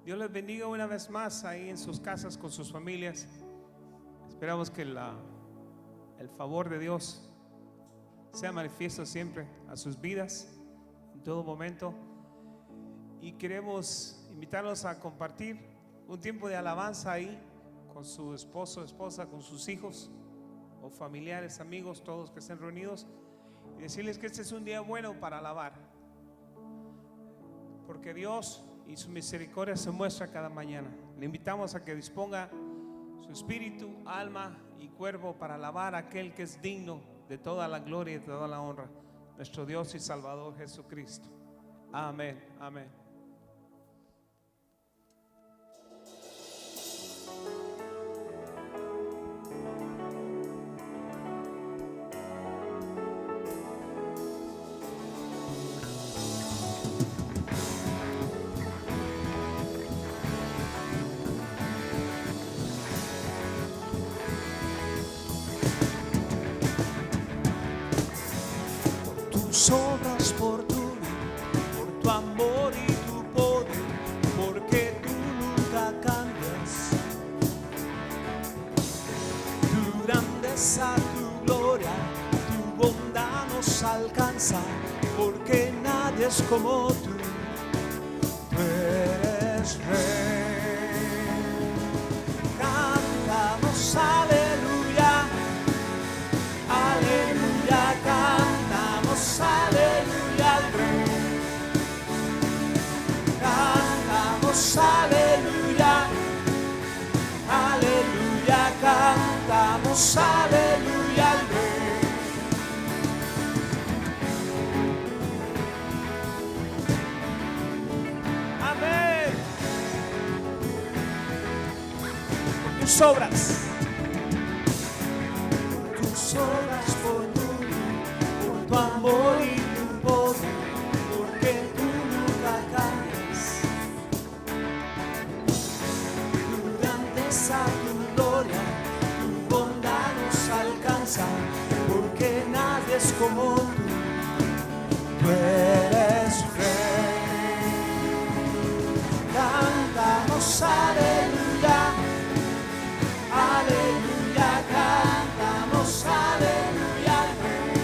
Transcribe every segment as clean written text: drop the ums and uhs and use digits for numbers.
Dios les bendiga una vez más ahí en sus casas con sus familias. Esperamos que el favor de Dios sea manifiesto siempre a sus vidas en todo momento. Y queremos invitarlos a compartir un tiempo de alabanza ahí con su esposo, esposa, con sus hijos o familiares, amigos, todos que estén reunidos, y decirles que este es un día bueno para alabar, porque Dios y su misericordia se muestra cada mañana. Le invitamos a que disponga su espíritu, alma y cuerpo para alabar a aquel que es digno de toda la gloria y de toda la honra, nuestro Dios y Salvador Jesucristo. Amén, amén. Obras por tu vida, por tu amor y tu poder, porque tú nunca cambias. Tu grandeza, tu gloria, tu bondad nos alcanza, porque nadie es como tú. Tú eres Rey. Cantamos aleluya, aleluya, cantamos aleluya al Rey. Cantamos aleluya, aleluya, cantamos aleluya al Rey. Amén. Tus obras. Tus obras por tu amor y tu poder, porque tú nunca cambias. Tu grandeza, tu gloria, tu bondad nos alcanza, porque nadie es como tú. Tú eres Rey. Cantamos aleluya, aleluya, cantamos aleluya al Rey.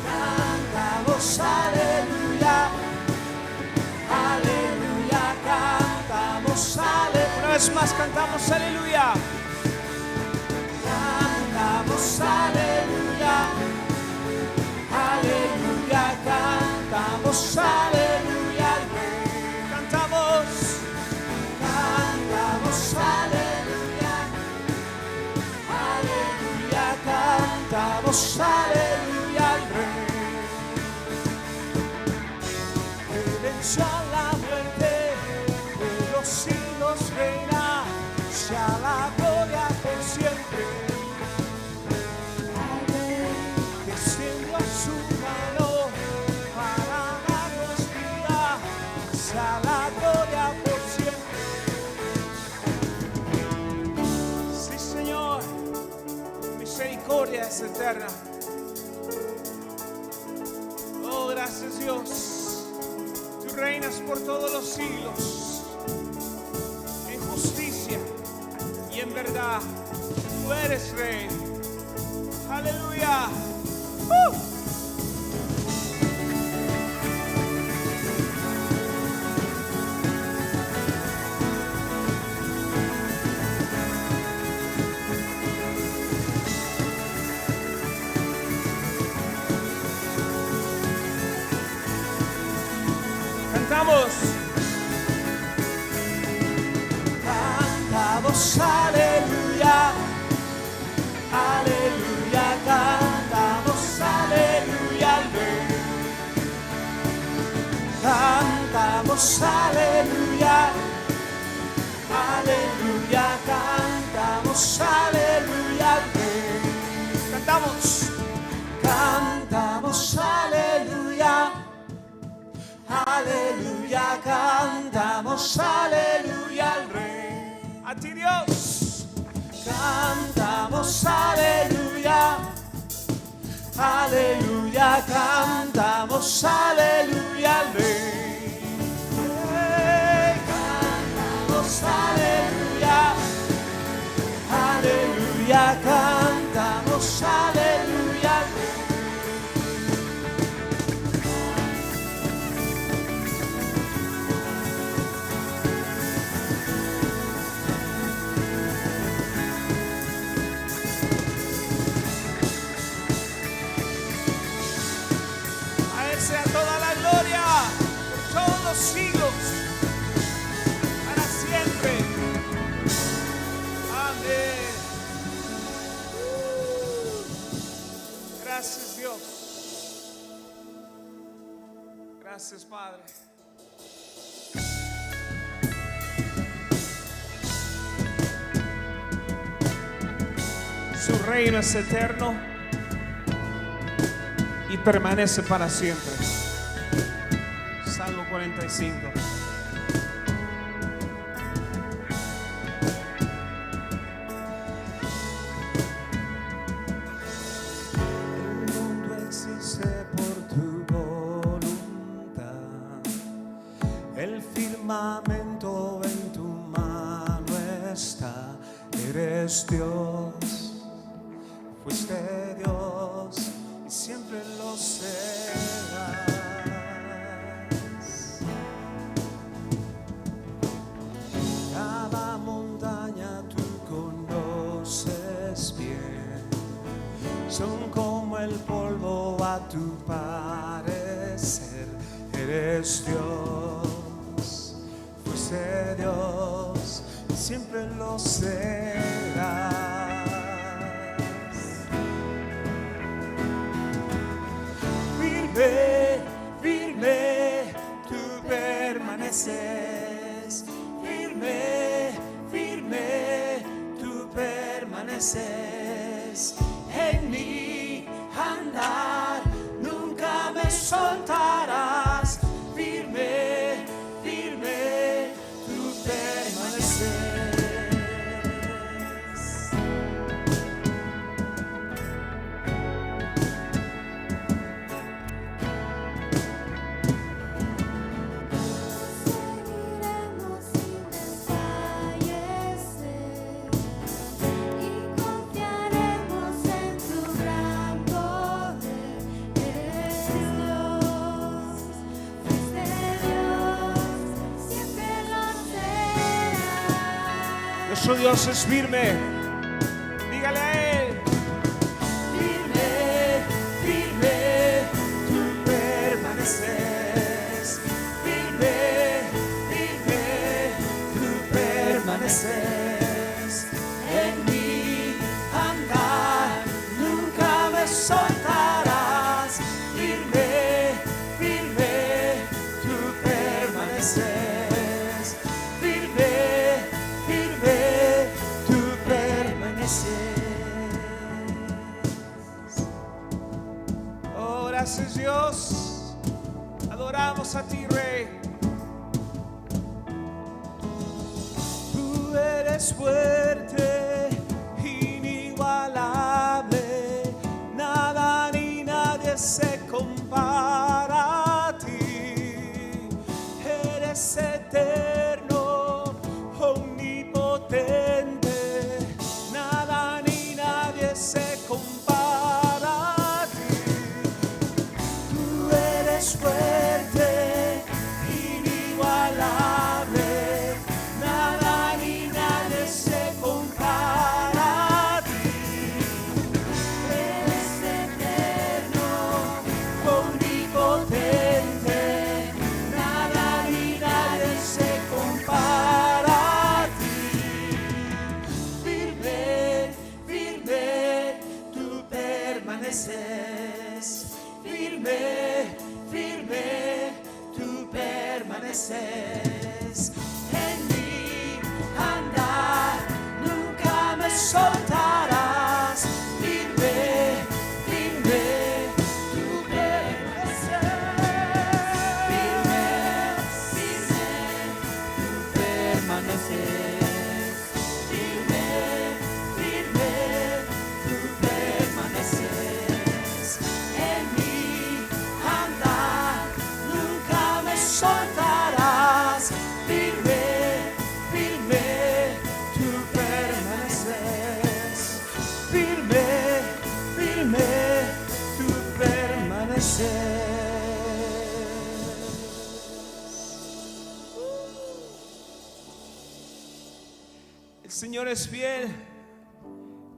Cantamos aleluya, aleluya, cantamos aleluya. Una vez más cantamos aleluya. Cantamos aleluya, aleluya, cantamos aleluya al Rey. Cantamos. Cantamos aleluya, aleluya, cantamos aleluya al Rey. Que venció a la muerte, de los siglos reina, sea la gloria por siempre. Al Rey que extendió su mano para darnos vida, sea la gloria por siempre. Sí, Señor, misericordia es eterna. Oh, gracias Dios. Tú reinas por todos los siglos, en justicia y en verdad. Tú eres Rey. Aleluya. Cantamos. Cantamos aleluya, aleluya, cantamos aleluya al Rey. Cantamos aleluya, aleluya, cantamos aleluya al Rey. Cantamos. Cantamos aleluya, aleluya, cantamos aleluya al Rey. A ti Dios. Cantamos aleluya, aleluya, cantamos aleluya al Rey. Gracias, Padre. Su reino es eterno y permanece para siempre. Salmo 45. El mundo existe por tu voluntad. El firmamento en tu mano está. Eres Dios, fuiste Dios y siempre lo serás. Cada montaña tú conoces bien, son como el polvo a tu parecer. Eres Dios, fuiste Dios y siempre lo serás. Firme, firme, tú permaneces. Firme, firme, tú permaneces. En mi andar nunca me soltarás. Firme, firme, tú permaneces. Seguiremos sin desfallecer y confiaremos en tu gran poder. Eres Dios, fuiste Dios, siempre lo serás. Nuestro Dios es firme. Dígale a Él. Firme, firme, tú permaneces. Firme, firme, tú permaneces. En mi andar nunca me soltarás. Firme, firme, tú permaneces. Firme, firme, tú permaneces. Oh, gracias, Dios. Adoramos a ti, Rey. Tú eres fuerte, inigualable, nada ni nadie se compara a ti. Eres eterno, omnipotente, nada ni nadie se compara a ti. Tú eres fuerte, inigualable, nada ni nadie se compara a ti. Eres eterno, omnipotente, nada ni nadie se compara a ti. Firme, firme, tú permaneces. Firme, firme, tú permaneces. En mi andar nunca me soltarás. Firme, firme, tú permaneces. Firme, firme, tú permaneces. Firme, firme, tú permaneces. En mi andar nunca me soltarás. Firme, firme, tú permaneces. Firme, firme, tú permaneces. El Señor es fiel.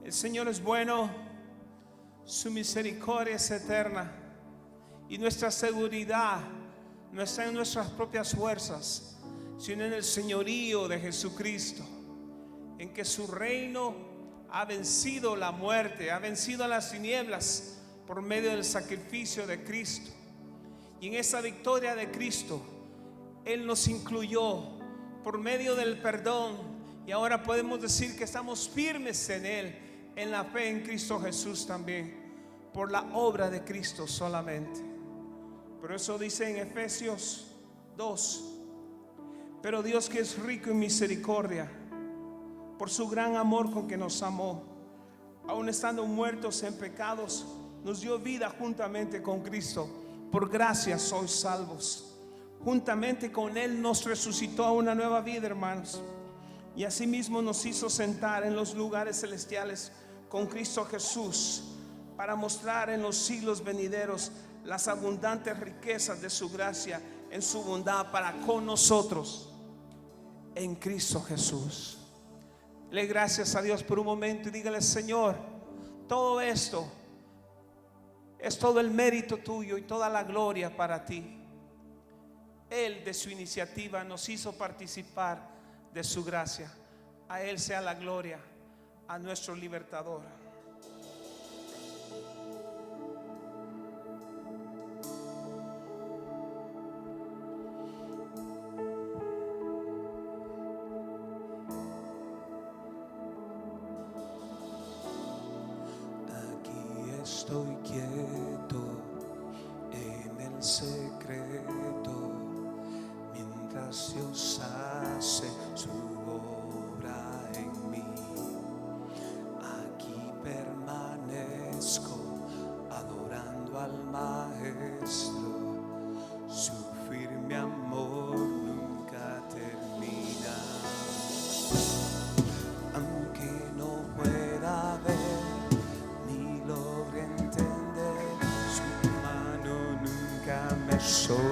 El Señor es bueno. Su misericordia es eterna. Y nuestra seguridad no está en nuestras propias fuerzas, sino en el señorío de Jesucristo, en que su reino ha vencido la muerte, ha vencido las tinieblas por medio del sacrificio de Cristo. Y en esa victoria de Cristo, Él nos incluyó por medio del perdón. Y ahora podemos decir que estamos firmes en Él, en la fe en Cristo Jesús también, por la obra de Cristo solamente. Por eso dice en Efesios 2: pero Dios, que es rico en misericordia, por su gran amor con que nos amó, aun estando muertos en pecados, nos dio vida juntamente con Cristo. Por gracia sois salvos. Juntamente con Él nos resucitó a una nueva vida, hermanos, y asimismo nos hizo sentar en los lugares celestiales con Cristo Jesús, para mostrar en los siglos venideros las abundantes riquezas de su gracia en su bondad para con nosotros en Cristo Jesús. Le gracias a Dios por un momento y dígale: Señor, todo esto es todo el mérito tuyo y toda la gloria para ti. Él de su iniciativa nos hizo participar de su gracia. A Él sea la gloria, a nuestro libertador. Estoy quieto en el secreto, mientras Dios hace su obra en mí. Aquí permanezco adorando al Maestro, su firme amor nunca termina. Aunque no pueda ver logre entender, su mano nunca me soltará.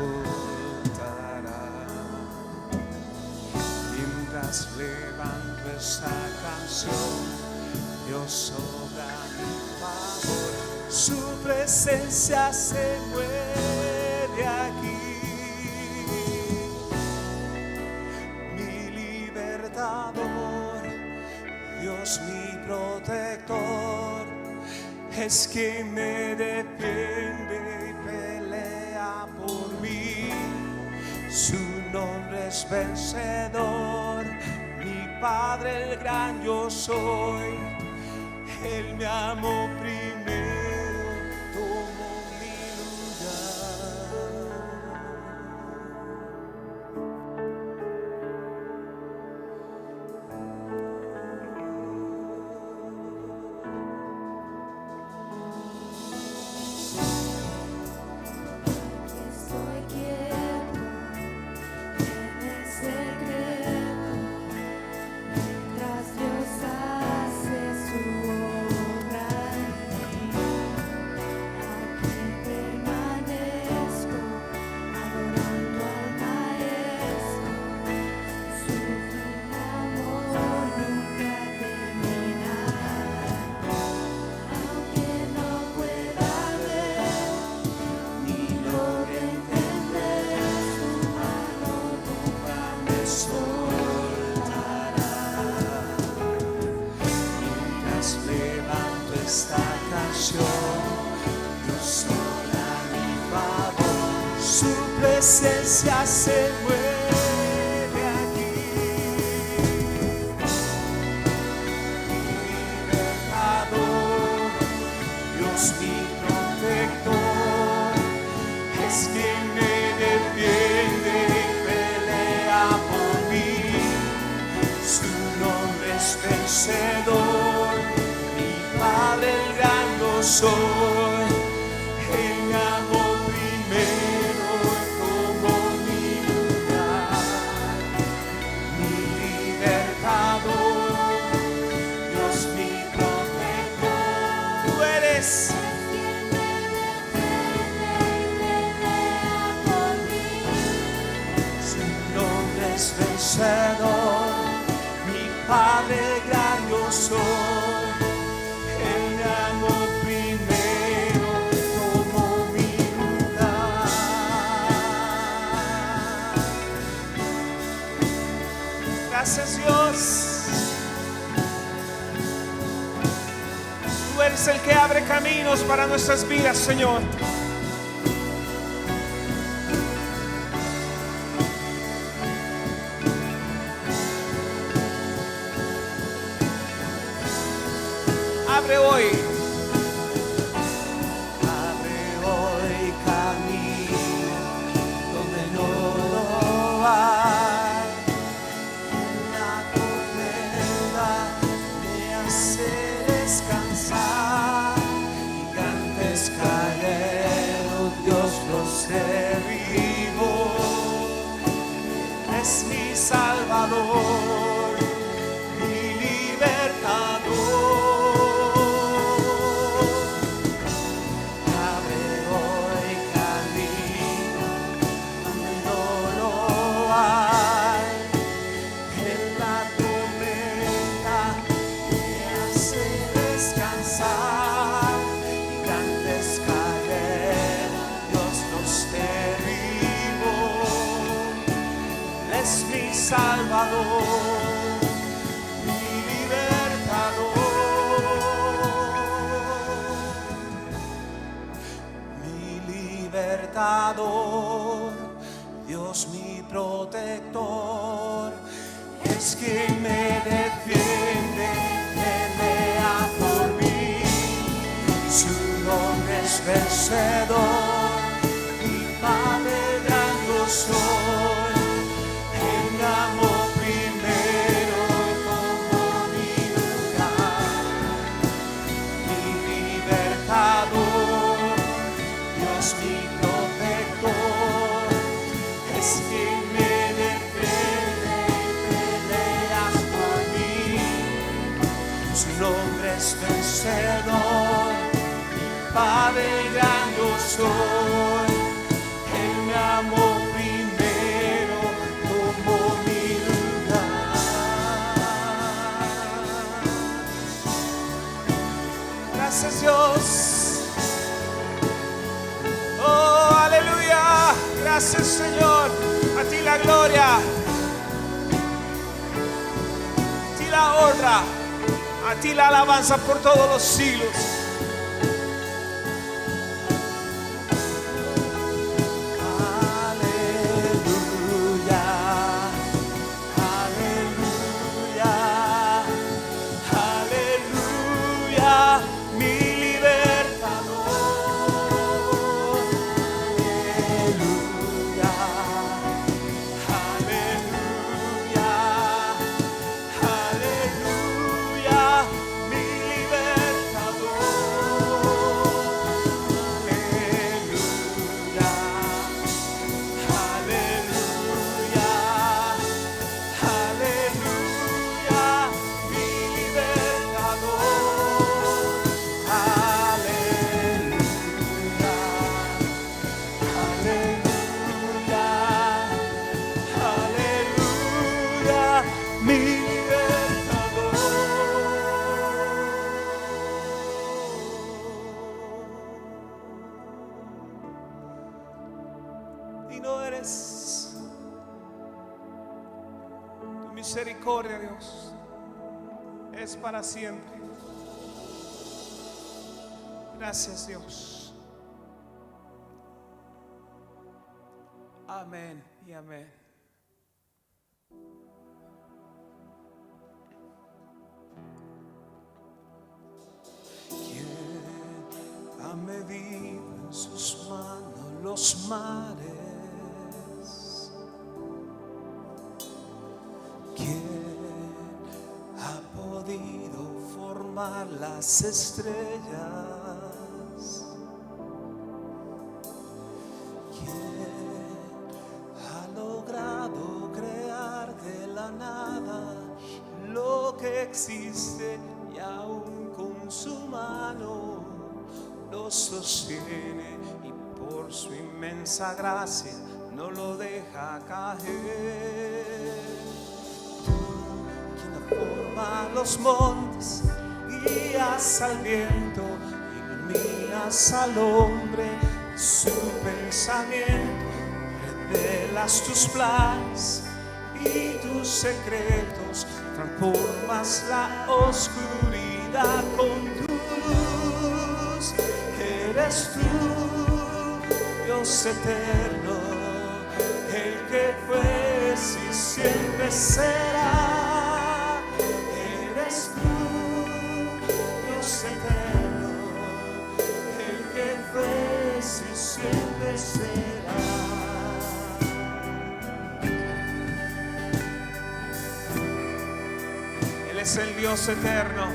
Mientras levanto esta canción, Dios obra mi favor. Su presencia se mueve aquí. Mi libertador, Dios mi protector, es quien me defiende y pelea por mí. Su nombre es vencedor, mi Padre el gran yo soy. Él me amó primero, tomó mi lugar. Estoy quieto en el secreto, mientras Dios hace su obra en mí. Aquí permanezco adorando al Maestro, su firme amor nunca termina. Aunque no pueda ver ni logre entender, su mano nunca me soltará. Mientras levanto esta canción, Dios obra mi favor. Su presencia se mueve aquí. Mi libertador, Dios mi protector, es quien me defiende y pelea por mí. Su nombre es vencedor, mi Padre el gran yo soy. Él me amó primero y tomó mi lugar. Mi libertador, Dios mi protector, tú eres. Quien me defiende y pelea por mí. Su nombre es vencedor, mi Padre gran yo soy. Él me amó primero, tomó mi lugar. Gracias, Dios. Tú eres el que abre caminos para nuestras vidas, Señor. Abre hoy. Abre hoy camino donde no lo hay. En la tormenta me hace descansar. Gigantes cayeron, Dios los derribó. Es mi Salvador, mi libertador. Abre hoy camino donde no lo hay. En la tormenta me hace descansar. Gigantes cayeron, Dios los derribó. Es mi Salvador, mi libertador, Dios mi protector, es quien me defiende, pelea por mí, su nombre es vencedor, mi Padre gran yo soy. Él me amó primero y tomó mi lugar, mi libertador, Dios mi protector, es quien me defiende y peleas por mí. Su nombre es vencedor, mi Padre gran yo soy. Él me amó primero, tomó mi lugar. Gracias Dios. Oh, aleluya. Gracias Señor. A ti la gloria. A ti la honra. A ti la alabanza por todos los siglos. Tu misericordia, Dios, es para siempre. Gracias, Dios. Amén y amén. ¿Quién ha medido en sus manos los mares? ¿Quién ha podido formar las estrellas? ¿Quién ha logrado crear de la nada lo que existe y aún con su mano lo sostiene y por su inmensa gracia no lo deja caer? Forma los montes, guías al viento, iluminas al hombre su pensamiento, revelas tus planes y tus secretos, transformas la oscuridad con tu luz. Eres tú, Dios eterno, el que fue y siempre será. Eres tú, Dios eterno, es el Dios eterno.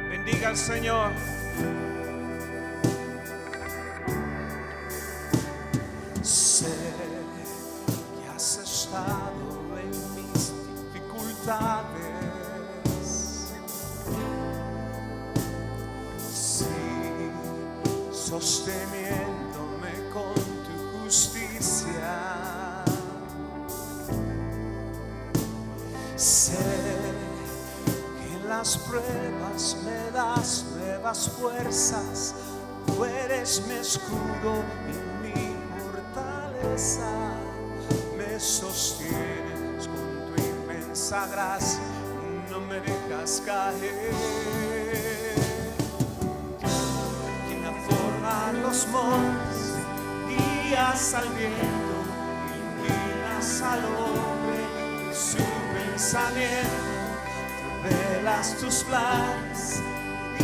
Bendiga al Señor. Sé que has estado en mis dificultades. Sí, sosteniéndome con tu justicia. Sé que en las pruebas me das nuevas fuerzas. Tú eres mi escudo y mi fortaleza. Me sostienes con tu inmensa gracia, no me dejas caer. Quien forma los montes, guías al viento, iluminas al hombre y su pensamiento. Revelas tus planes y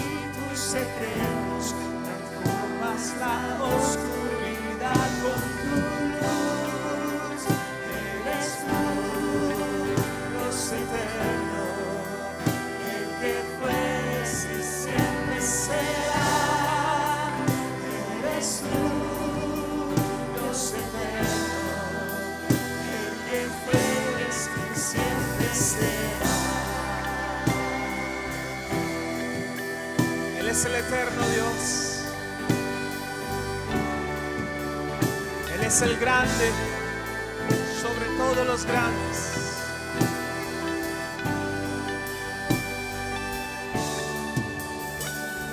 tus secretos, transformas la oscuridad con tu luz. Eres tú, Dios eterno, el que fue y siempre será. Eres tú, Dios eterno, el que fue y siempre será. Él es el eterno Dios. Él es el grande sobre todos los grandes.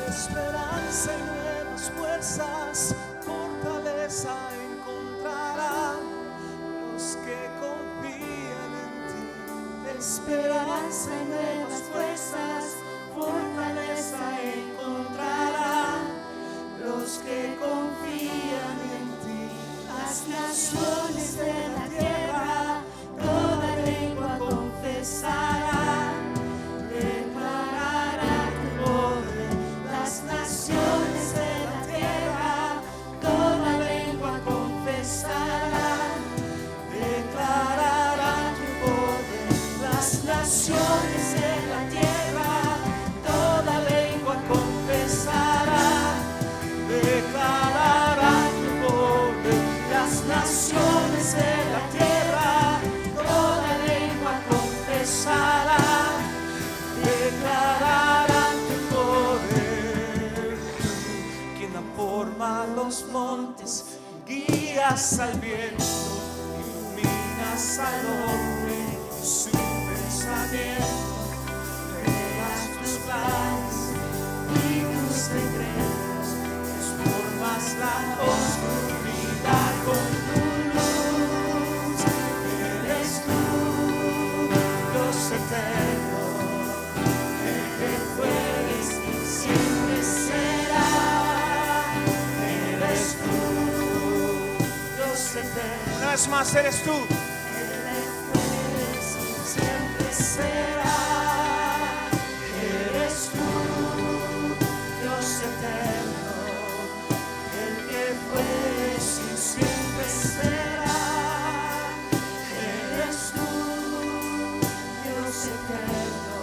Esperanza y nuevas fuerzas, fortaleza encontrarán los que confían en ti. Esperanza y nuevas fuerzas, fortaleza encontrarán los que confían en ti. Las naciones de la tierra, toda lengua confesará, declarará tu poder. Las naciones de la tierra, toda lengua confesará, declarará tu poder. Las naciones de la tierra, toda lengua confesará, declarará tu poder. Las naciones de la tierra, toda lengua confesará, declarará tu poder. Quien forma los montes, guías al viento, iluminas al hombre y su pensamiento. Revelas tus planes y tus secretos, transformas la oscuridad con tu luz. Eres tú, Dios eterno, el que fueres y siempre será. Eres tú, Dios eterno. Una vez más, eres tú. Eres y siempre será. Eres tú, Dios eterno, el que fue y siempre será. Eres tú, Dios eterno,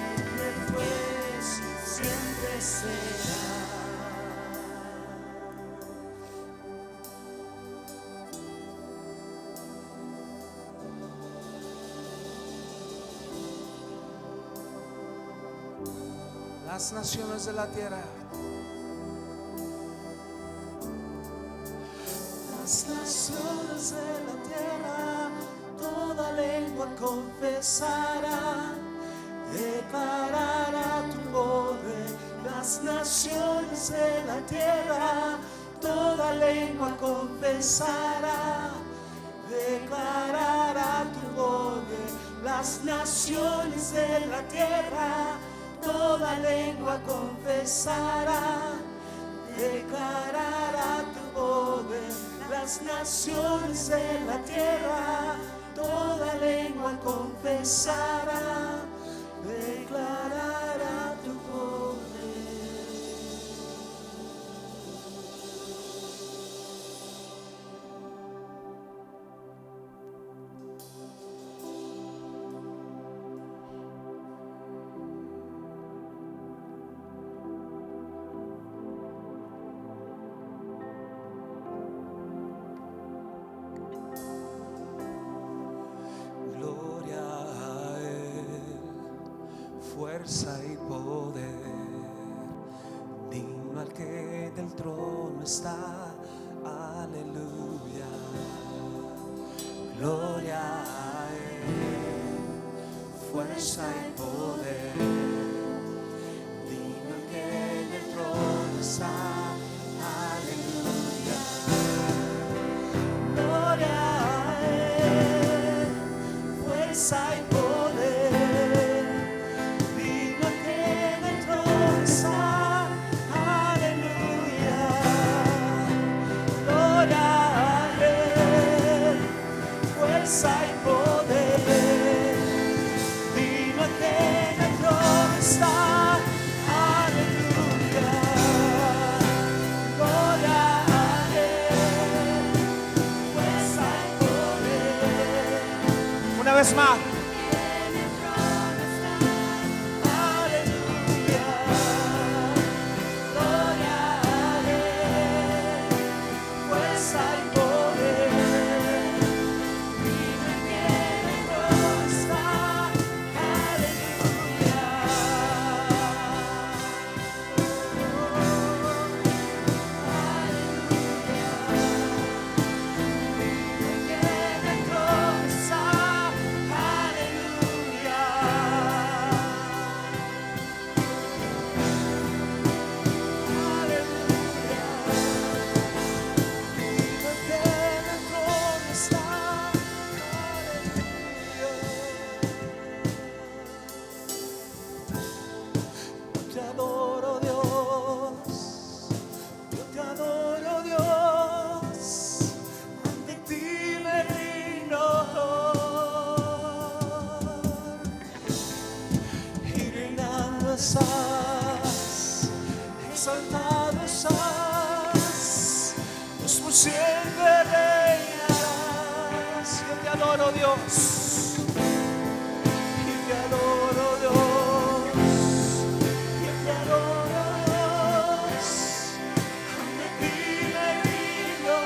el que fue y siempre será. Las naciones de la tierra, las naciones de la tierra, toda lengua confesará, declarará tu poder. Las naciones de la tierra, toda lengua confesará, declarará tu poder. Las naciones de la tierra, toda lengua confesará, declarará tu poder. Las naciones de la tierra, toda lengua confesará, declarará tu poder. fuerza y poder. Digno al que del trono está. Aleluya. Gloria a Él. Fuerza y poder. Digno al que del trono está. Aleluya. Gloria a Él. Fuerza y poder. Digno al que del trono está. Aleluya. Gloria a Él. Fuerza y poder. Digno al que del trono está. Aleluya. Gloria a Él. Fuerza y poder. Una vez más. Aleluya. Gloria a Él. Fuerza y poder. Digno al que del trono está. Aleluya. Te adoro, Dios. Yo te adoro, Dios. Ante ti me rindo. Y reinando estás, exaltado estás, Dios por siempre reinarás. Yo te adoro, Dios. Yo te adoro, Dios. Yo te adoro, Dios. Ante ti me rindo.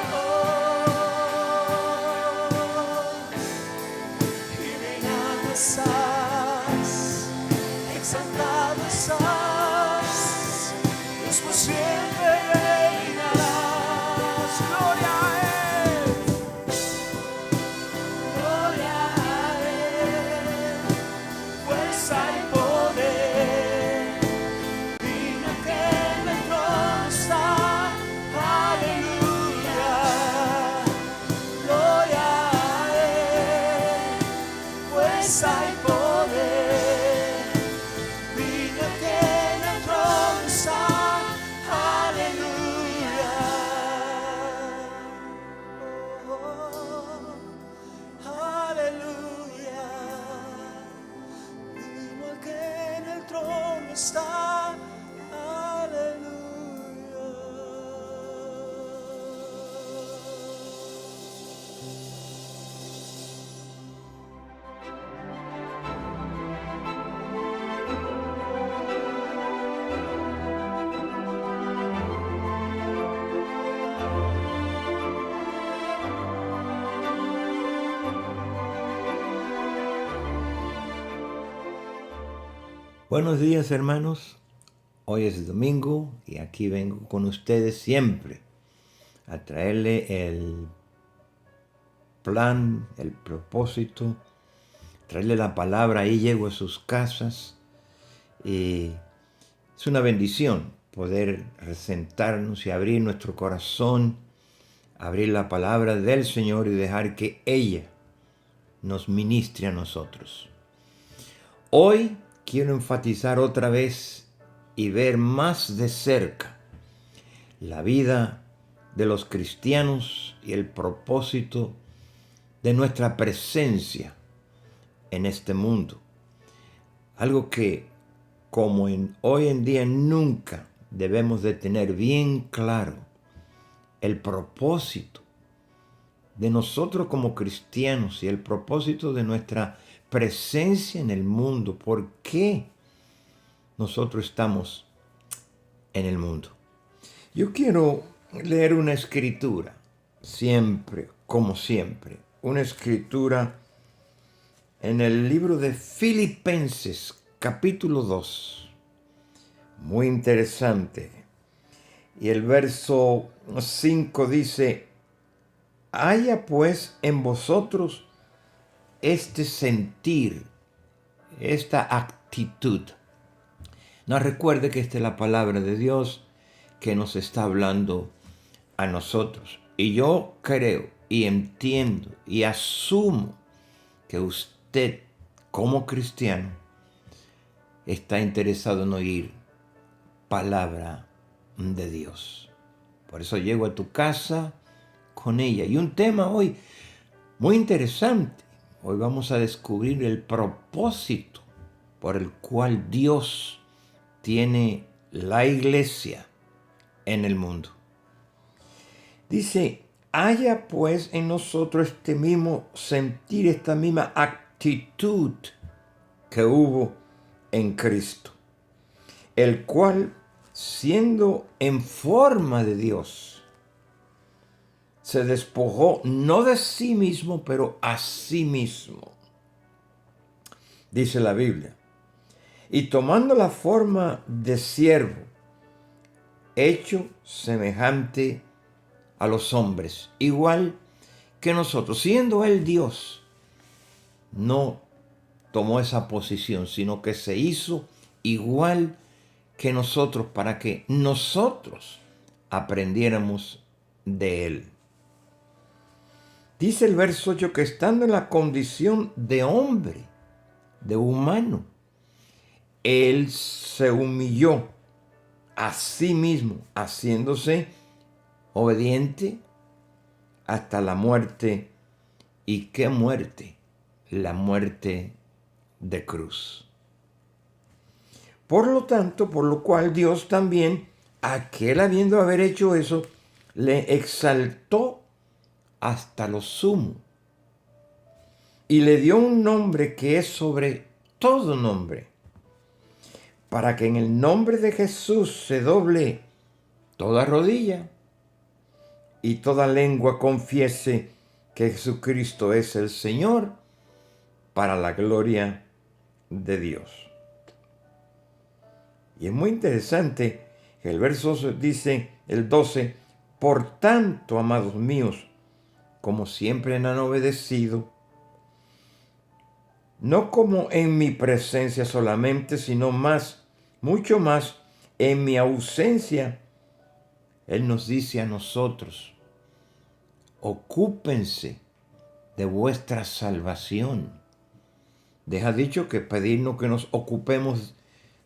Y reinando estás, exaltado estás, Dios por siempre reinarás. Gloria a Él. Gloria a Él. Fuerza y poder. Digno al que del trono está. Aleluya. Gloria a Él. Fuerza y poder. Digno al que del trono está. Aleluya. Aleluya. Digno al que en el trono está. Aleluya. Buenos días, hermanos. Hoy es domingo y aquí vengo con ustedes siempre a traerle el plan, el propósito, traerle la palabra. Ahí llego a sus casas y es una bendición poder sentarnos y abrir nuestro corazón, abrir la palabra del Señor y dejar que ella nos ministre a nosotros. Hoy quiero enfatizar otra vez y ver más de cerca la vida de los cristianos y el propósito de nuestra presencia en este mundo. Algo que, como hoy en día, nunca debemos de tener bien claro: el propósito de nosotros como cristianos y el propósito de nuestra presencia en el mundo. ¿Por qué nosotros estamos en el mundo? Yo quiero leer una escritura, siempre, como siempre, una escritura en el libro de Filipenses, capítulo 2. Muy interesante. Y el verso 5 dice, haya pues en vosotros este sentir, esta actitud. No, recuerde que esta es la palabra de Dios que nos está hablando a nosotros. Y yo creo y entiendo y asumo que usted, como cristiano, está interesado en oír palabra de Dios. Por eso llego a tu casa con ella. Y un tema hoy muy interesante. Hoy vamos a descubrir el propósito por el cual Dios tiene la iglesia en el mundo. Dice, haya pues en nosotros este mismo sentir, esta misma actitud que hubo en Cristo, el cual, siendo en forma de Dios, se despojó no de sí mismo, pero a sí mismo. Dice la Biblia, y tomando la forma de siervo, hecho semejante a los hombres, igual que nosotros, siendo él Dios, no tomó esa posición, sino que se hizo igual que nosotros para que nosotros aprendiéramos de él. Dice el verso 8 que estando en la condición de hombre, de humano, él se humilló a sí mismo, haciéndose obediente hasta la muerte. ¿Y qué muerte? La muerte de cruz. Por lo tanto, por lo cual Dios también, aquel habiendo haber hecho eso, le exaltó hasta lo sumo y le dio un nombre que es sobre todo nombre, para que en el nombre de Jesús se doble toda rodilla y toda lengua confiese que Jesucristo es el Señor, para la gloria de Dios. Y es muy interesante que el verso dice, el 12, por tanto, amados míos, como siempre han obedecido, no como en mi presencia solamente, sino más, mucho más, en mi ausencia, Él nos dice a nosotros, ocúpense de vuestra salvación. Deja dicho que pedirnos que nos ocupemos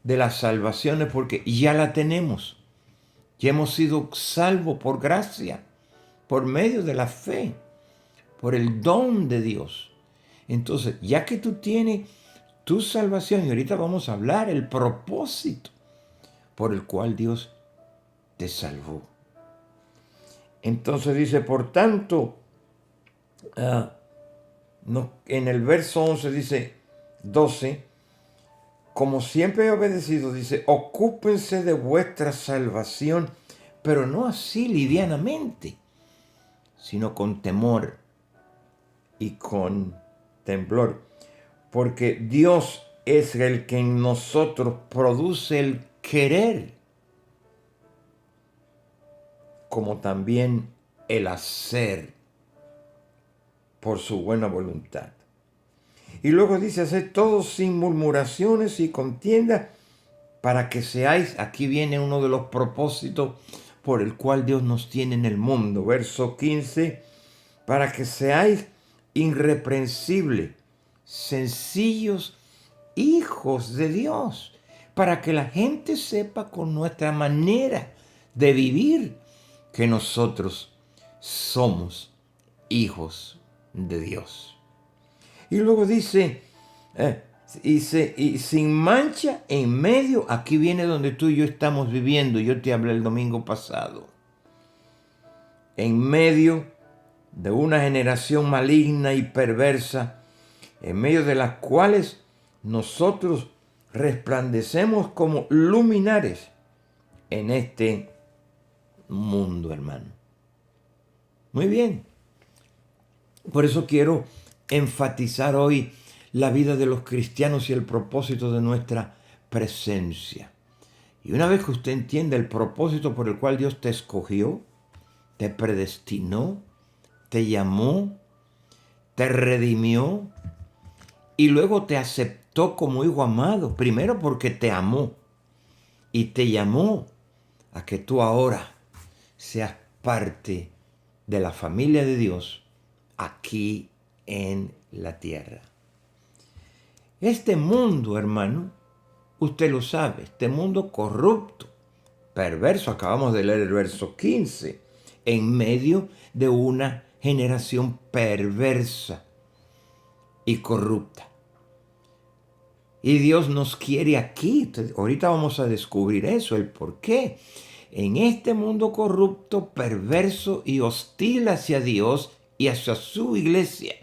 de las salvaciones porque ya la tenemos. Ya hemos sido salvos por gracia, por medio de la fe, por el don de Dios. Entonces, ya que tú tienes tu salvación, y ahorita vamos a hablar el propósito por el cual Dios te salvó. Entonces dice, por tanto, en el verso 11 dice, 12, como siempre he obedecido, dice, ocúpense de vuestra salvación, pero no así livianamente, sino con temor y con temblor, porque Dios es el que en nosotros produce el querer, como también el hacer por su buena voluntad. Y luego dice, haced todo sin murmuraciones y contiendas, para que seáis, aquí viene uno de los propósitos por el cual Dios nos tiene en el mundo. Verso 15, para que seáis irreprensibles, sencillos, hijos de Dios, para que la gente sepa con nuestra manera de vivir que nosotros somos hijos de Dios. Y luego dice, y sin mancha en medio, aquí viene donde tú y yo estamos viviendo, yo te hablé el domingo pasado, en medio de una generación maligna y perversa, en medio de las cuales nosotros resplandecemos como luminares en este mundo, hermano. Muy bien. Por eso quiero enfatizar hoy la vida de los cristianos y el propósito de nuestra presencia. Y una vez que usted entienda el propósito por el cual Dios te escogió, te predestinó, te llamó, te redimió y luego te aceptó como hijo amado, primero porque te amó y te llamó a que tú ahora seas parte de la familia de Dios aquí en la tierra. Este mundo, hermano, usted lo sabe, este mundo corrupto, perverso, acabamos de leer el verso 15, en medio de una generación perversa y corrupta. Y Dios nos quiere aquí. Ahorita vamos a descubrir eso, el por qué. En este mundo corrupto, perverso y hostil hacia Dios y hacia su iglesia.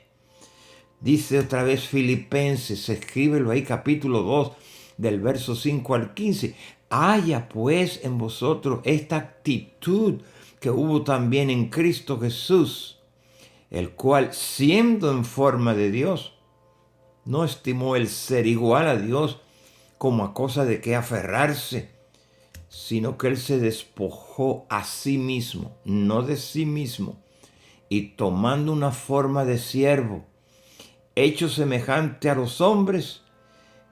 Dice otra vez Filipenses, escríbelo ahí, capítulo 2, del verso 5 al 15. Haya pues en vosotros esta actitud que hubo también en Cristo Jesús, el cual, siendo en forma de Dios, no estimó el ser igual a Dios como a cosa de que aferrarse, sino que Él se despojó a sí mismo, no de sí mismo, y tomando una forma de siervo, hecho semejante a los hombres,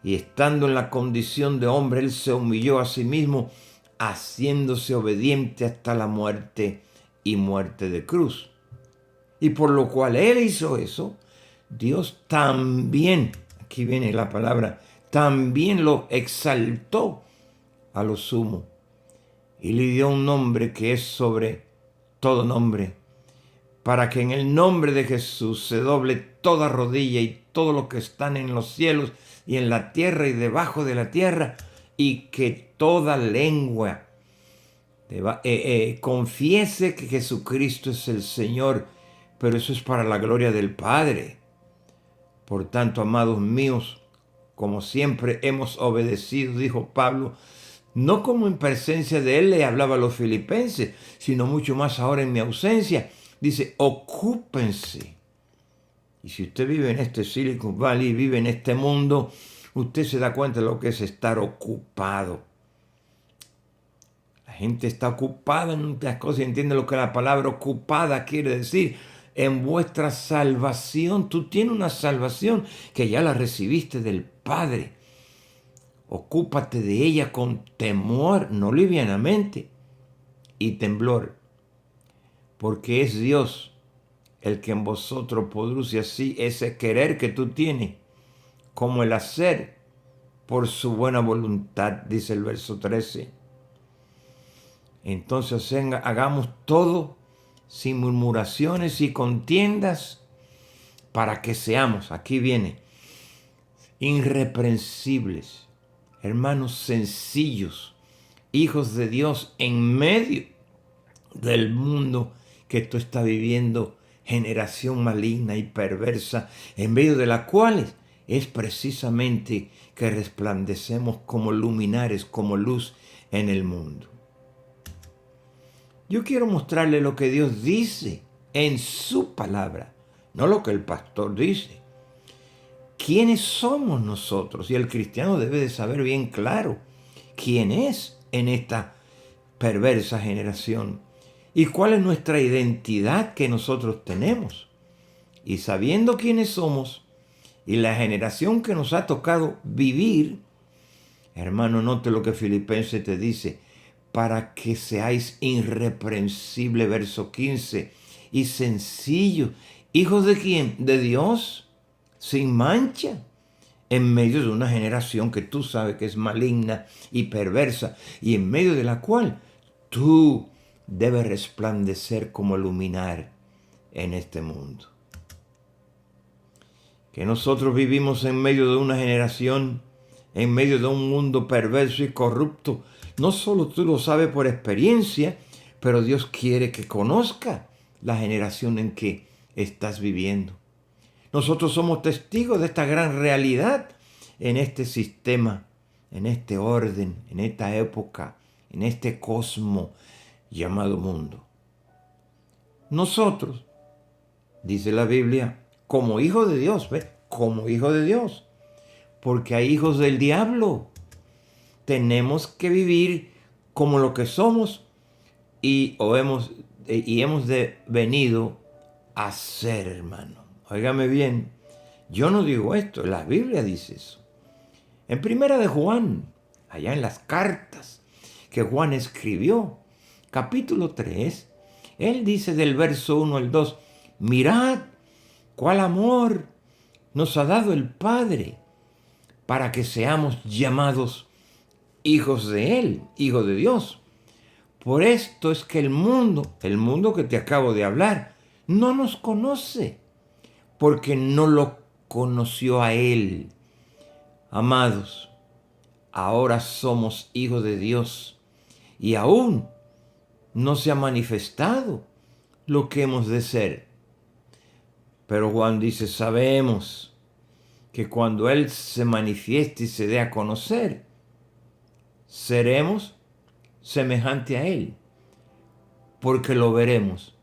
y estando en la condición de hombre, Él se humilló a sí mismo, haciéndose obediente hasta la muerte y muerte de cruz. Y por lo cual Él hizo eso, Dios también, aquí viene la palabra, también lo exaltó a lo sumo y le dio un nombre que es sobre todo nombre, para que en el nombre de Jesús se doble toda rodilla y todo lo que están en los cielos y en la tierra y debajo de la tierra, y que toda lengua confiese que Jesucristo es el Señor, pero eso es para la gloria del Padre. Por tanto, amados míos, como siempre hemos obedecido, dijo Pablo, no como en presencia de él le hablaba a los filipenses, sino mucho más ahora en mi ausencia. Dice, ocúpense. Y si usted vive en este Silicon Valley, vive en este mundo, usted se da cuenta de lo que es estar ocupado. La gente está ocupada en muchas cosas y entiende lo que la palabra ocupada quiere decir. En vuestra salvación, tú tienes una salvación que ya la recibiste del Padre. Ocúpate de ella con temor, no livianamente, y temblor, porque es Dios el que en vosotros produce así ese querer que tú tienes, como el hacer por su buena voluntad, dice el verso 13. Entonces hagamos todo sin murmuraciones y contiendas, para que seamos, aquí viene, irreprensibles, hermanos sencillos, hijos de Dios en medio del mundo que tú estás viviendo, generación maligna y perversa, en medio de la cual es precisamente que resplandecemos como luminares, como luz en el mundo. Yo quiero mostrarle lo que Dios dice en su palabra, no lo que el pastor dice. ¿Quiénes somos nosotros? Y el cristiano debe de saber bien claro quién es en esta perversa generación y cuál es nuestra identidad que nosotros tenemos. Y sabiendo quiénes somos y la generación que nos ha tocado vivir, hermano, note lo que Filipenses te dice, para que seáis irreprensibles, verso 15, y sencillos, hijos de quién, de Dios, sin mancha, en medio de una generación que tú sabes que es maligna y perversa, y en medio de la cual tú debes resplandecer como luminar en este mundo. Que nosotros vivimos en medio de una generación, en medio de un mundo perverso y corrupto. No solo tú lo sabes por experiencia, pero Dios quiere que conozca la generación en que estás viviendo. Nosotros somos testigos de esta gran realidad en este sistema, en este orden, en esta época, en este cosmos llamado mundo. Nosotros, dice la Biblia, como hijos de Dios, ¿ves? como hijos de Dios, porque hay hijos del diablo. Tenemos que vivir como lo que somos y hemos venido a ser, hermano. Óigame bien, yo no digo esto, la Biblia dice eso. En Primera de Juan, allá en las cartas que Juan escribió, capítulo 3, él dice del verso 1 al 2, mirad cuál amor nos ha dado el Padre para que seamos llamados hijos de Él, hijos de Dios. Por esto es que el mundo que te acabo de hablar, no nos conoce, porque no lo conoció a Él. Amados, ahora somos hijos de Dios y aún no se ha manifestado lo que hemos de ser. Pero Juan dice, sabemos que cuando Él se manifieste y se dé a conocer, seremos semejante a Él, porque lo veremos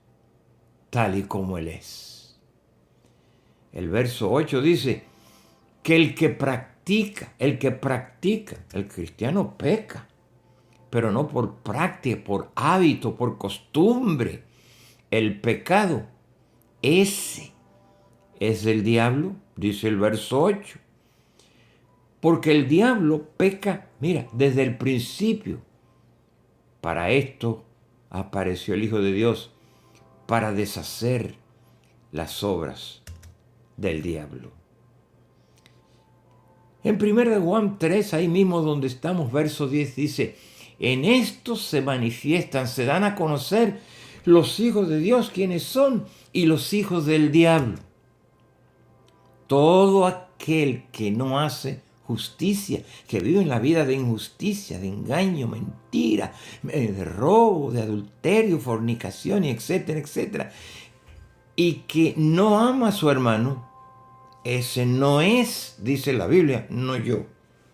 tal y como Él es. El verso 8 dice que el cristiano peca, pero no por práctica, por hábito, por costumbre. El pecado, ese es el diablo, dice el verso 8. Porque el diablo peca, mira, desde el principio. Para esto apareció el Hijo de Dios, para deshacer las obras del diablo. En 1 Juan 3, ahí mismo donde estamos, verso 10, dice, en esto se manifiestan, se dan a conocer los hijos de Dios, quienes son, y los hijos del diablo. Todo aquel que no hace justicia, que vive en la vida de injusticia, de engaño, mentira, de robo, de adulterio, fornicación, y etcétera, etcétera, y que no ama a su hermano, ese no es, dice la Biblia, no yo,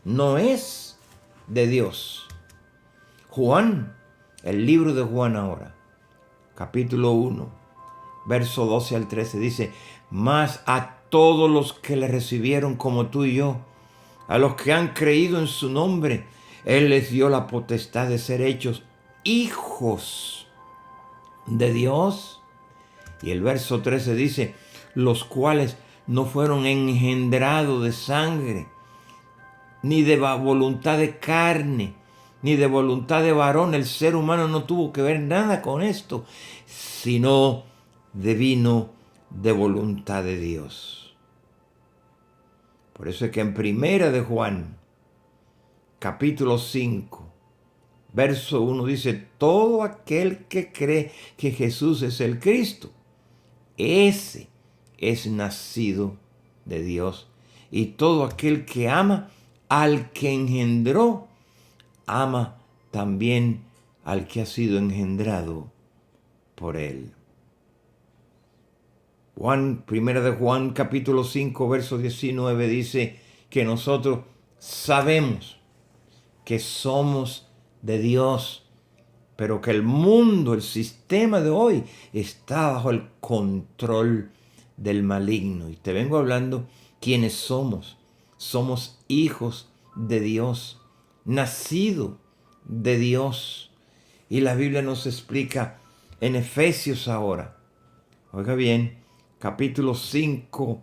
no es de Dios. Juan, el libro de Juan ahora, capítulo 1, verso 12 al 13, dice, mas a todos los que le recibieron como tú y yo, a los que han creído en su nombre, Él les dio la potestad de ser hechos hijos de Dios. Y el verso 13 dice, los cuales no fueron engendrados de sangre, ni de voluntad de carne, ni de voluntad de varón. El ser humano no tuvo que ver nada con esto, sino divino de voluntad de Dios. Por eso es que en 1 de Juan, capítulo 5, verso 1 dice, todo aquel que cree que Jesús es el Cristo, ese es nacido de Dios. Y todo aquel que ama al que engendró, ama también al que ha sido engendrado por Él. Primera de Juan, capítulo 5, verso 19, dice que nosotros sabemos que somos de Dios, pero que el mundo, el sistema de hoy, está bajo el control del maligno. Y te vengo hablando quiénes somos. Somos hijos de Dios, nacido de Dios. Y la Biblia nos explica en Efesios ahora. Oiga bien, capítulo 5,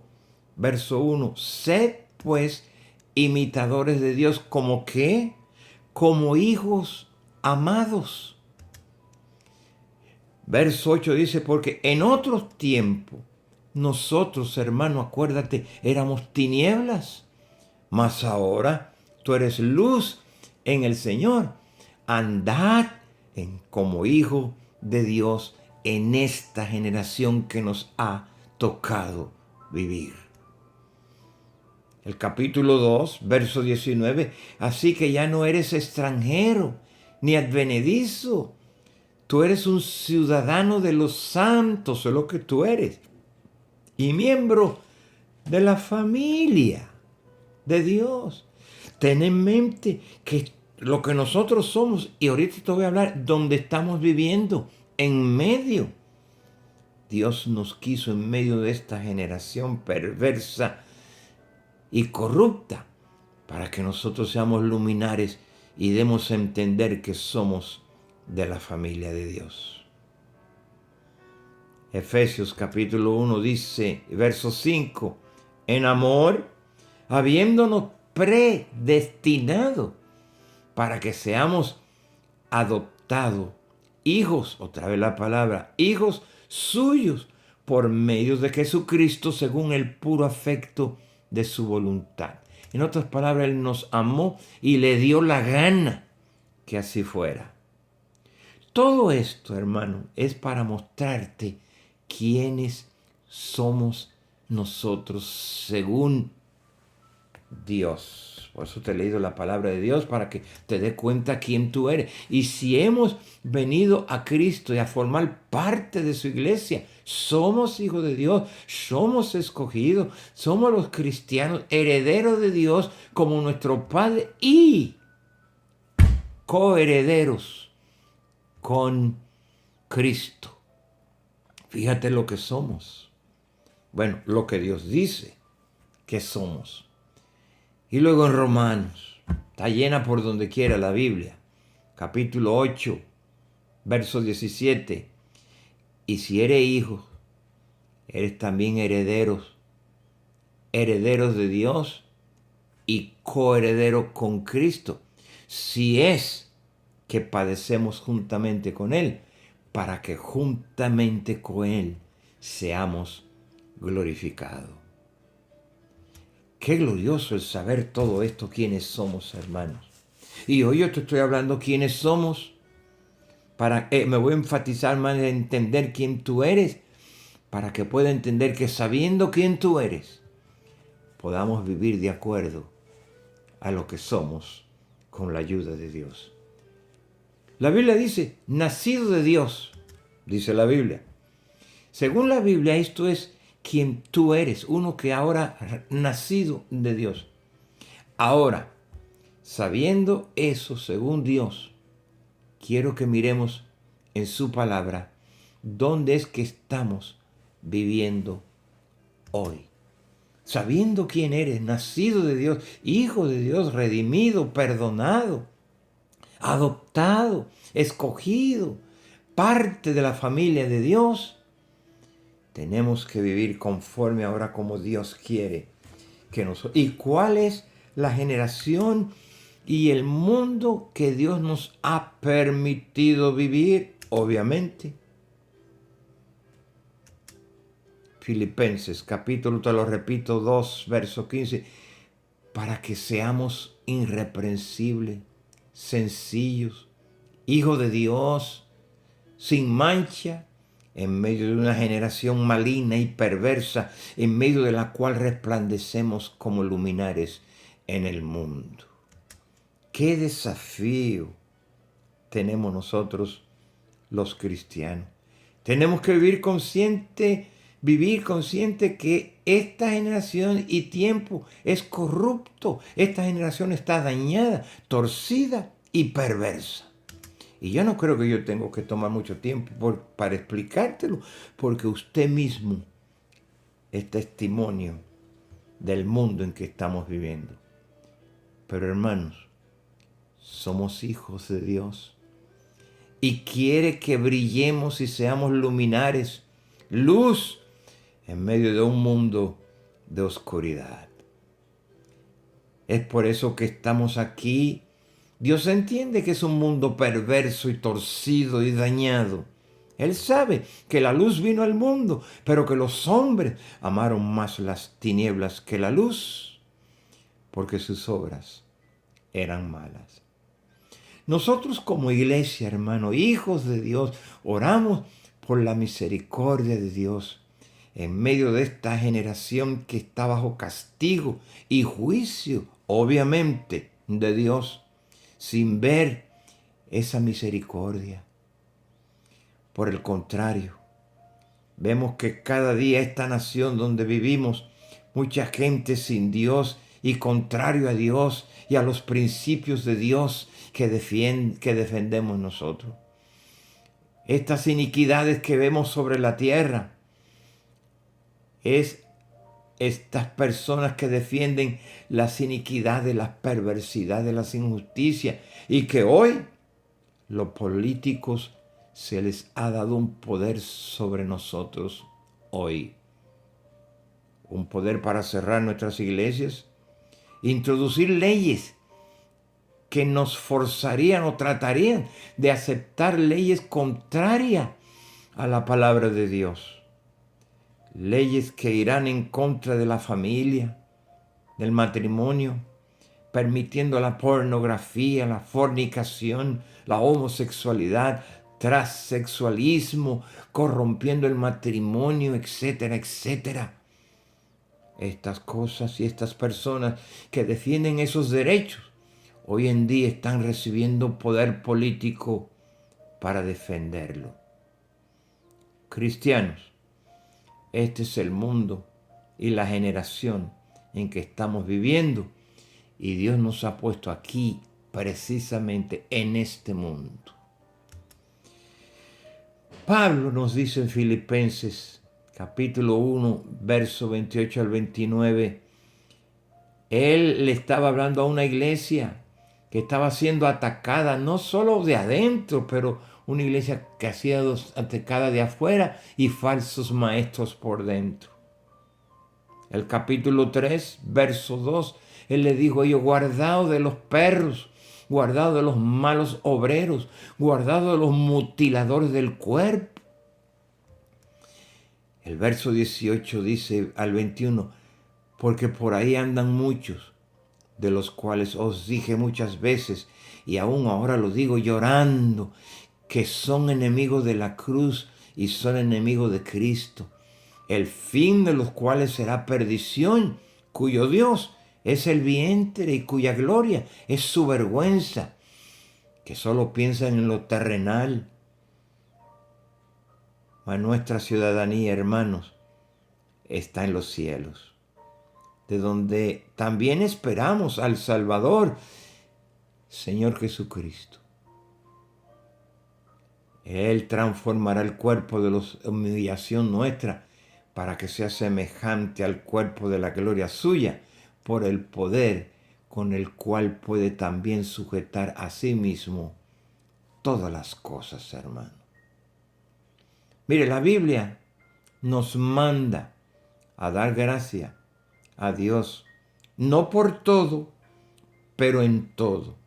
verso 1. Sed pues imitadores de Dios, ¿como qué? Como hijos amados. Verso 8 dice, porque en otros tiempos nosotros, hermano, acuérdate, éramos tinieblas, mas ahora tú eres luz en el Señor. Andad como hijo de Dios en esta generación que nos ha tocado vivir. El capítulo 2, verso 19, así que ya no eres extranjero ni advenedizo, tú eres un ciudadano de los santos, es lo que tú eres, y miembro de la familia de Dios. Ten en mente que lo que nosotros somos, y ahorita te voy a hablar, donde estamos viviendo, en medio. Dios nos quiso en medio de esta generación perversa y corrupta, para que nosotros seamos luminares y demos a entender que somos de la familia de Dios. Efesios capítulo 1 dice, verso 5, en amor, habiéndonos predestinado para que seamos adoptados, hijos, otra vez la palabra, hijos suyos, por medio de Jesucristo, según el puro afecto de su voluntad. En otras palabras, Él nos amó y le dio la gana que así fuera. Todo esto, hermano, es para mostrarte quiénes somos nosotros según Dios. Por eso te he leído la palabra de Dios, para que te des cuenta quién tú eres. Y si hemos venido a Cristo y a formar parte de su iglesia, somos hijos de Dios, somos escogidos, somos los cristianos, herederos de Dios como nuestro Padre y coherederos con Cristo. Fíjate lo que somos. Bueno, lo que Dios dice que somos. Y luego en Romanos, está llena por donde quiera la Biblia, capítulo 8, verso 17. Y si eres hijo, eres también herederos de Dios y coherederos con Cristo, si es que padecemos juntamente con Él, para que juntamente con Él seamos glorificados. Qué glorioso el saber todo esto, quiénes somos, hermanos. Y hoy yo te estoy hablando quiénes somos. Me voy a enfatizar más en entender quién tú eres, para que pueda entender que sabiendo quién tú eres, podamos vivir de acuerdo a lo que somos con la ayuda de Dios. La Biblia dice, nacido de Dios, dice la Biblia. Según la Biblia, esto es quien tú eres, uno que ahora nacido de Dios. Ahora, sabiendo eso según Dios, quiero que miremos en su palabra dónde es que estamos viviendo hoy. Sabiendo quién eres, nacido de Dios, hijo de Dios, redimido, perdonado, adoptado, escogido, parte de la familia de Dios. Tenemos que vivir conforme ahora como Dios quiere que nosotros. ¿Y cuál es la generación y el mundo que Dios nos ha permitido vivir? Obviamente. Filipenses, capítulo, te lo repito, 2, verso 15. Para que seamos irreprensibles, sencillos, hijos de Dios, sin mancha, en medio de una generación maligna y perversa, en medio de la cual resplandecemos como luminares en el mundo. ¡Qué desafío tenemos nosotros los cristianos! Tenemos que vivir consciente que esta generación y tiempo es corrupto. Esta generación está dañada, torcida y perversa. Y yo no creo que yo tenga que tomar mucho tiempo para explicártelo, porque usted mismo es testimonio del mundo en que estamos viviendo. Pero hermanos, somos hijos de Dios y quiere que brillemos y seamos luminares, luz en medio de un mundo de oscuridad. Es por eso que estamos aquí. Dios entiende que es un mundo perverso y torcido y dañado. Él sabe que la luz vino al mundo, pero que los hombres amaron más las tinieblas que la luz, porque sus obras eran malas. Nosotros como iglesia, hermano, hijos de Dios, oramos por la misericordia de Dios en medio de esta generación que está bajo castigo y juicio, obviamente, de Dios, sin ver esa misericordia. Por el contrario, vemos que cada día esta nación donde vivimos, mucha gente sin Dios y contrario a Dios y a los principios de Dios que defendemos nosotros. Estas iniquidades que vemos sobre la tierra es estas personas que defienden las iniquidades, las perversidades, las injusticias, y que hoy los políticos se les ha dado un poder sobre nosotros hoy. Un poder para cerrar nuestras iglesias, introducir leyes que nos forzarían o tratarían de aceptar leyes contrarias a la palabra de Dios. Leyes que irán en contra de la familia, del matrimonio, permitiendo la pornografía, la fornicación, la homosexualidad, transexualismo, corrompiendo el matrimonio, etcétera, etcétera. Estas cosas y estas personas que defienden esos derechos hoy en día están recibiendo poder político para defenderlo. Cristianos, este es el mundo y la generación en que estamos viviendo, y Dios nos ha puesto aquí precisamente en este mundo. Pablo nos dice en Filipenses capítulo 1, verso 28 al 29, él le estaba hablando a una iglesia que estaba siendo atacada no solo de adentro, pero una iglesia que ha sido atacada de afuera y falsos maestros por dentro. El capítulo 3, verso 2, él le dijo a ellos: guardaos de los perros, guardaos de los malos obreros, guardaos de los mutiladores del cuerpo. El verso 18 dice al 21, porque por ahí andan muchos, de los cuales os dije muchas veces, y aún ahora lo digo llorando, que son enemigos de la cruz y son enemigos de Cristo, el fin de los cuales será perdición, cuyo Dios es el vientre y cuya gloria es su vergüenza, que solo piensan en lo terrenal. Mas nuestra ciudadanía, hermanos, está en los cielos, de donde también esperamos al Salvador, Señor Jesucristo. Él transformará el cuerpo de la humillación nuestra para que sea semejante al cuerpo de la gloria suya, por el poder con el cual puede también sujetar a sí mismo todas las cosas, hermano. Mire, la Biblia nos manda a dar gracia a Dios, no por todo, pero en todo.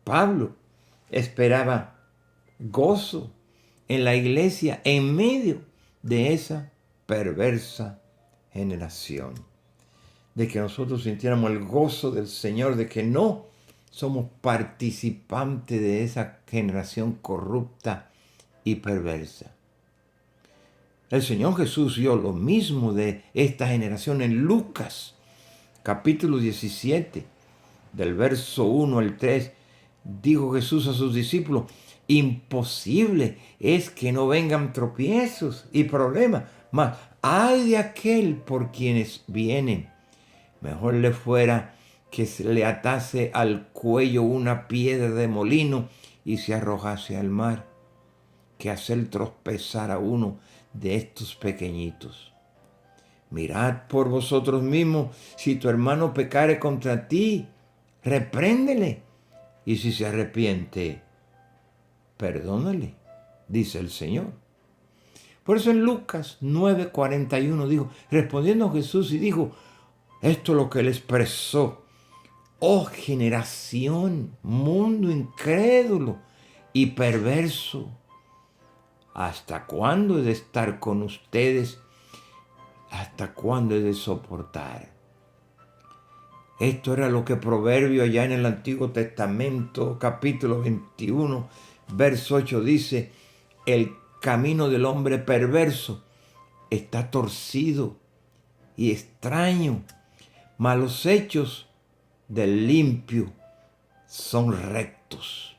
Pablo esperaba gozo en la iglesia en medio de esa perversa generación, de que nosotros sintiéramos el gozo del Señor, de que no somos participantes de esa generación corrupta y perversa. El Señor Jesús dio lo mismo de esta generación en Lucas, capítulo 17, del verso 1 al 3. Dijo Jesús a sus discípulos: imposible es que no vengan tropiezos y problemas, mas ay de aquel por quienes vienen. Mejor le fuera que se le atase al cuello una piedra de molino y se arrojase al mar, que hacer tropezar a uno de estos pequeñitos. Mirad por vosotros mismos, si tu hermano pecare contra ti, repréndele, y si se arrepiente, perdónale, dice el Señor. Por eso en Lucas 9:41 dijo, respondiendo Jesús y dijo, esto es lo que él expresó: oh generación, mundo incrédulo y perverso, ¿hasta cuándo he de estar con ustedes? ¿Hasta cuándo he de soportar? Esto era lo que Proverbio allá en el Antiguo Testamento, capítulo 21, verso 8 dice: el camino del hombre perverso está torcido y extraño, mas los hechos del limpio son rectos.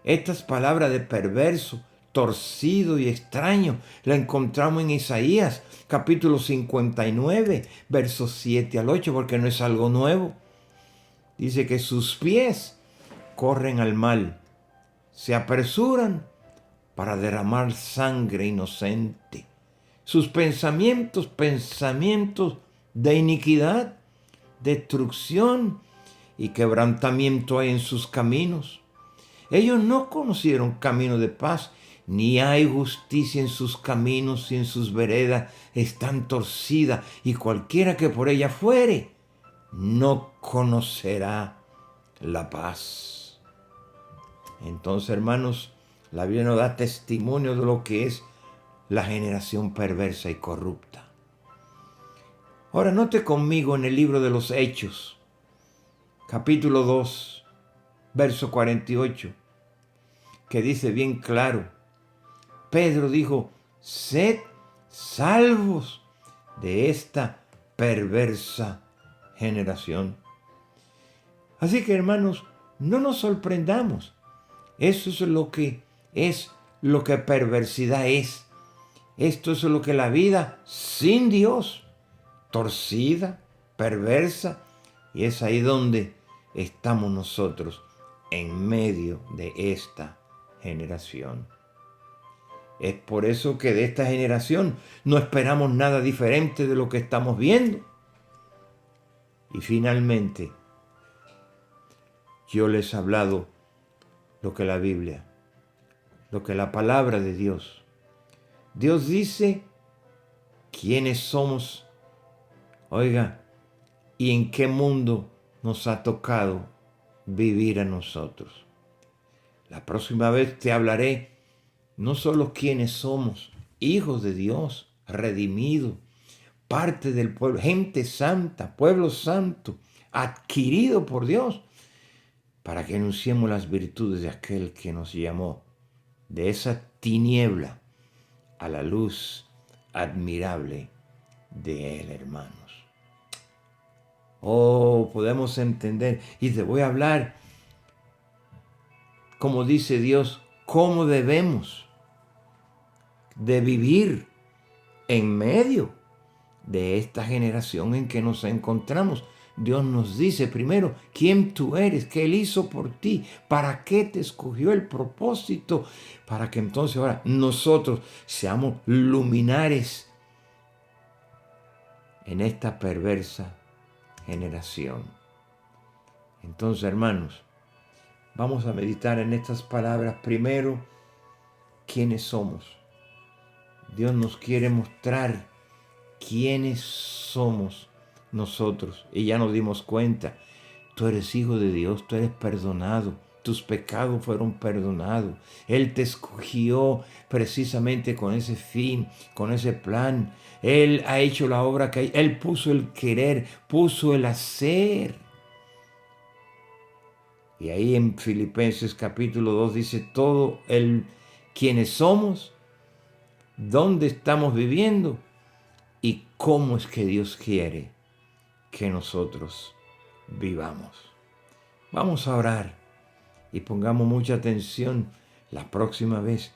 Estas palabras de perverso, torcido y extraño la encontramos en Isaías capítulo 59, versos 7 al 8, porque no es algo nuevo. Dice que sus pies corren al mal, se apresuran para derramar sangre inocente. Sus pensamientos de iniquidad, destrucción y quebrantamiento hay en sus caminos. Ellos no conocieron camino de paz, ni hay justicia en sus caminos, y en sus veredas están torcidas, y cualquiera que por ella fuere, no conocerá la paz. Entonces, hermanos, la Biblia nos da testimonio de lo que es la generación perversa y corrupta. Ahora, note conmigo en el libro de los Hechos, capítulo 2, verso 48, que dice bien claro, Pedro dijo, sed salvos de esta perversa generación. Así que, hermanos, no nos sorprendamos. Eso es lo que perversidad es. Esto es lo que la vida sin Dios, torcida, perversa, y es ahí donde estamos nosotros en medio de esta generación. Es por eso que de esta generación no esperamos nada diferente de lo que estamos viendo. Y finalmente, yo les he hablado lo que la Biblia, lo que la palabra de Dios. Dios dice quiénes somos, oiga, y en qué mundo nos ha tocado vivir a nosotros. La próxima vez te hablaré no solo quiénes somos, hijos de Dios, redimidos, parte del pueblo, gente santa, pueblo santo, adquirido por Dios, para que anunciemos las virtudes de aquel que nos llamó de esa tiniebla a la luz admirable de Él, hermanos. Oh, podemos entender, y te voy a hablar, como dice Dios, cómo debemos de vivir en medio de esta generación en que nos encontramos. Dios nos dice primero quién tú eres, qué Él hizo por ti, para qué te escogió, el propósito, para que entonces ahora nosotros seamos luminares en esta perversa generación. Entonces, hermanos, vamos a meditar en estas palabras. Primero, quiénes somos. Dios nos quiere mostrar quiénes somos nosotros. Y ya nos dimos cuenta. Tú eres hijo de Dios, tú eres perdonado. Tus pecados fueron perdonados. Él te escogió precisamente con ese fin, con ese plan. Él ha hecho la obra que hay. Él puso el querer, puso el hacer. Y ahí en Filipenses capítulo 2 dice todo quiénes somos, dónde estamos viviendo y cómo es que Dios quiere que nosotros vivamos. Vamos a orar y pongamos mucha atención la próxima vez.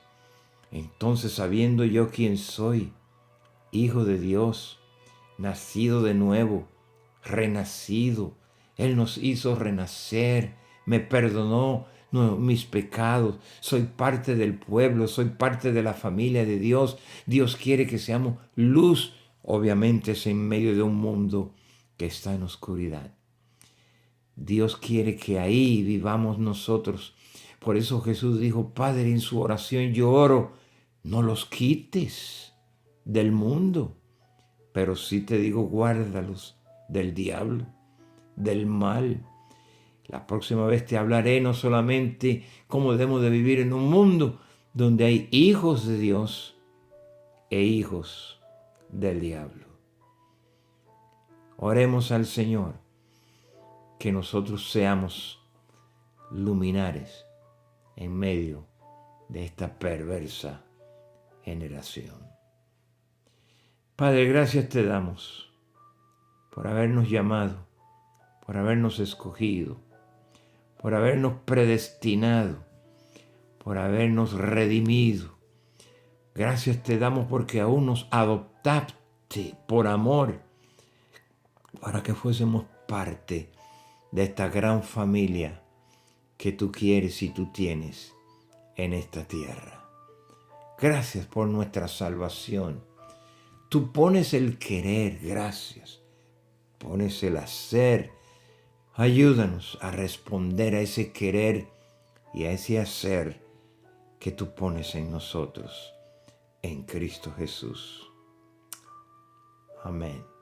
Entonces, sabiendo yo quién soy, hijo de Dios, nacido de nuevo, renacido, Él nos hizo renacer, me perdonó mis pecados, soy parte del pueblo, soy parte de la familia de Dios. Dios quiere que seamos luz, obviamente es en medio de un mundo que está en oscuridad. Dios quiere que ahí vivamos nosotros. Por eso Jesús dijo, Padre, en su oración yo oro, no los quites del mundo, pero sí te digo, guárdalos del diablo, del mal. La próxima vez te hablaré no solamente cómo debemos de vivir en un mundo donde hay hijos de Dios e hijos del diablo. Oremos al Señor que nosotros seamos luminares en medio de esta perversa generación. Padre, gracias te damos por habernos llamado, por habernos escogido, por habernos predestinado, por habernos redimido. Gracias te damos porque aún nos adoptaste por amor para que fuésemos parte de esta gran familia que tú quieres y tú tienes en esta tierra. Gracias por nuestra salvación. Tú pones el querer, gracias, pones el hacer. Ayúdanos a responder a ese querer y a ese hacer que tú pones en nosotros, en Cristo Jesús. Amén.